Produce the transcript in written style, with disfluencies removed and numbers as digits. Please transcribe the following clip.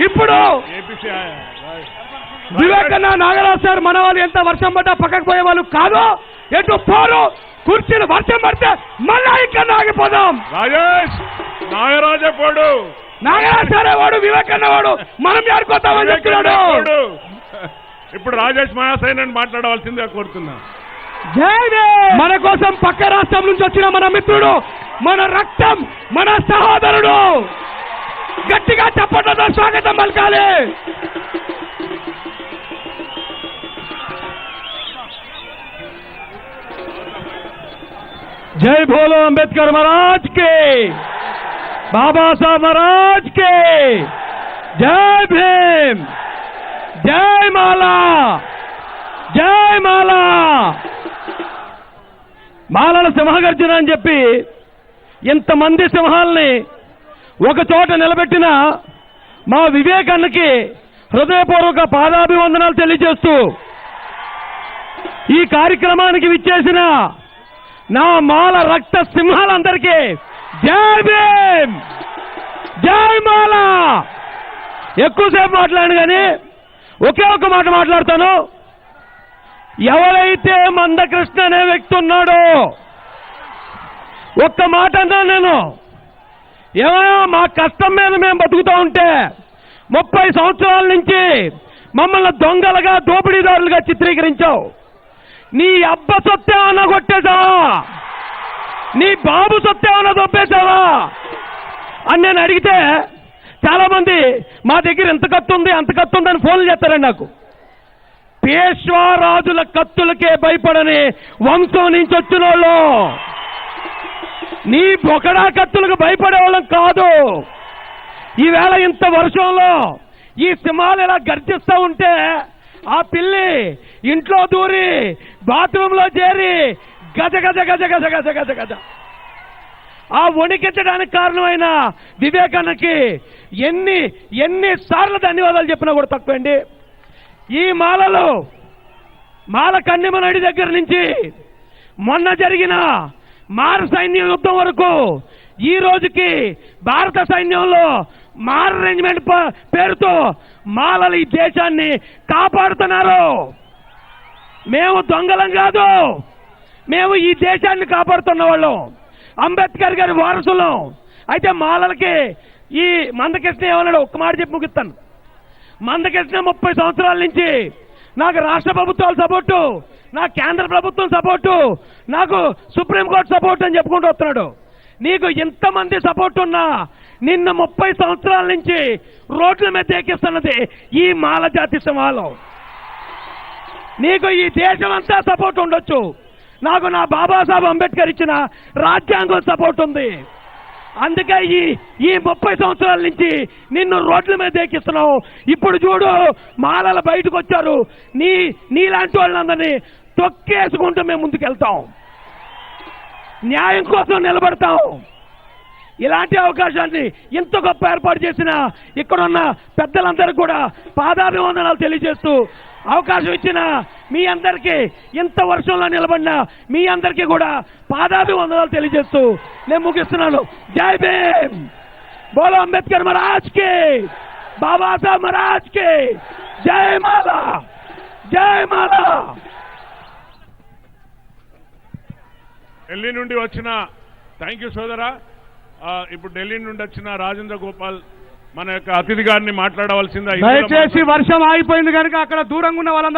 ఇప్పుడు వివేకన్న నాగరాజు సార్ మన వాళ్ళు ఎంత వర్షం పడ్డా పక్కకు పోయే వాళ్ళు కాదు, ఎటు పోరు, కుర్చీలు వర్షం పడితే మళ్ళా ఇక్కడ ఆగిపోదాం. నాగరాజే పోడు, నాగరాజు సారే వాడు, వివేకన్న వాడు, మనం ఆడుకోతామని చెప్తున్నాడు. ఇప్పుడు రాజేష్ మహాశయన్ మాట్లాడవలసిందిగా కోరుతున్నా. మన కోసం పక్క రాష్ట్రం నుంచి వచ్చిన మన మిత్రుడు, మన రక్తం, మన సహోదరుడు, గట్టిగా చప్పట్లతో స్వాగతం పలకాలి. जय भोलो अंबेडकर महाराज के, बाबा साहब महाराज के, जय भीम, जय माला, जय माला. మాలల సింహగర్జన అని చెప్పి ఇంతమంది సింహాల్ని ఒక చోట నిలబెట్టిన మా వివేకన్నకి హృదయపూర్వక పాదాభివందనాలు తెలియజేస్తూ ఈ కార్యక్రమానికి విచ్చేసిన నా మాల రక్త సింహాలందరికీ జై భీమ్, జై మాల. ఎక్కువసేపు మాట్లాడాను కానీ ఒకే ఒక మాట మాట్లాడతాను. ఎవరైతే మందకృష్ణ అనే వ్యక్తి ఉన్నాడో ఒక్క మాట అన్నా నేను, ఏమయ్యా మా కష్టం మీద మేము బతుకుతూ ఉంటే 30 సంవత్సరాల నుంచి మమ్మల్ని దొంగలుగా దోపిడీదారులుగా చిత్రీకరించావు. నీ అబ్బ సొత్తేమన్నా కొట్టేశావా, నీ బాబు సొత్తేమన్నా దొబ్బేశావా అని నేను అడిగితే చాలా మంది మా దగ్గర ఎంత కత్తి ఉంది అంత కత్తి ఉందని ఫోన్లు చేస్తారండి నాకు. పేష్వా రాజుల కత్తులకే భయపడని వంశం నుంచి వచ్చిన వాళ్ళు, నీ బొకడా కత్తులకు భయపడే వాళ్ళం కాదు. ఈవేళ ఇంత వర్షంలో ఈ సింహాలు ఇలా గర్జిస్తూ ఉంటే ఆ పిల్లి ఇంట్లో దూరి బాత్రూంలో చేరి గజ గజ గజ గజ గజ గజ గజ ఆ వణికించడానికి కారణమైన వివేకన్నకి ఎన్నిసార్లు ధన్యవాదాలు చెప్పినా కూడా తక్కువండి. ఈ మాలలు, మాల కన్నెమనడి దగ్గర నుంచి మొన్న జరిగిన మార సైన్య యుద్ధం వరకు ఈ రోజుకి భారత సైన్యంలో మార రెజిమెంట్ పేరుతో మాలలు ఈ దేశాన్ని కాపాడుతున్నారు. మేము దొంగలం కాదు, మేము ఈ దేశాన్ని కాపాడుతున్న వాళ్ళం, అంబేద్కర్ గారి వారసులం. అయితే మాలలకి ఈ మందకృష్ణ ఏమన్నాడు ఒక్క మాట చెప్పి ముగిస్తాను. మందకృష్ణ 30 సంవత్సరాల నుంచి నాకు రాష్ట్ర ప్రభుత్వాల సపోర్టు, నాకు కేంద్ర ప్రభుత్వం సపోర్టు, నాకు సుప్రీంకోర్టు సపోర్టు అని చెప్పుకుంటూ వస్తున్నాడు. నీకు ఇంతమంది సపోర్ట్ ఉన్నా నిన్న 30 సంవత్సరాల నుంచి రోడ్ల మీద ఎక్కిస్తున్నది ఈ మాల జాతి సింహాలు. నీకు ఈ దేశం అంతా సపోర్ట్ ఉండొచ్చు, నాకు నా బాబాసాహెబ్ అంబేద్కర్ ఇచ్చిన రాజ్యాంగం సపోర్ట్ ఉంది. అందుకే ఈ 30 సంవత్సరాల నుంచి నిన్ను రోడ్ల మీద ఎక్కిస్తున్నావు. ఇప్పుడు చూడు మాలలు బయటకు వచ్చారు, నీలాంటి వాళ్ళందరినీ తొక్కేసుకుంటూ మేము ముందుకెళ్తాం, న్యాయం కోసం నిలబడతాం. ఇలాంటి అవకాశాన్ని ఇంత గొప్ప ఏర్పాటు చేసిన ఇక్కడున్న పెద్దలందరికీ కూడా పాదాభివందనాలు తెలియజేస్తూ, అవకాశం ఇచ్చిన మీ అందరికీ, ఇంత వర్షంలో నిలబడిన మీ అందరికీ కూడా పాదాభివందనాలు తెలియజేస్తూ నేను ముగిస్తున్నాను. జై భీమ్, బోలో అంబేద్కర్ మహారాజ్ కి, బాబాసాహెబ్ మహారాజ్ కి, జై మాలా, జై మాలా. ఢిల్లీ నుండి వచ్చిన థ్యాంక్ యూ సోదరా. ఇప్పుడు ఢిల్లీ నుండి వచ్చిన రాజేంద్ర గోపాల్ మన యొక్క అతిథి గారిని మాట్లాడవలసిందా. దయచేసి వర్షం ఆగిపోయింది కనుక అక్కడ దూరంగా ఉన్న వాళ్ళందరూ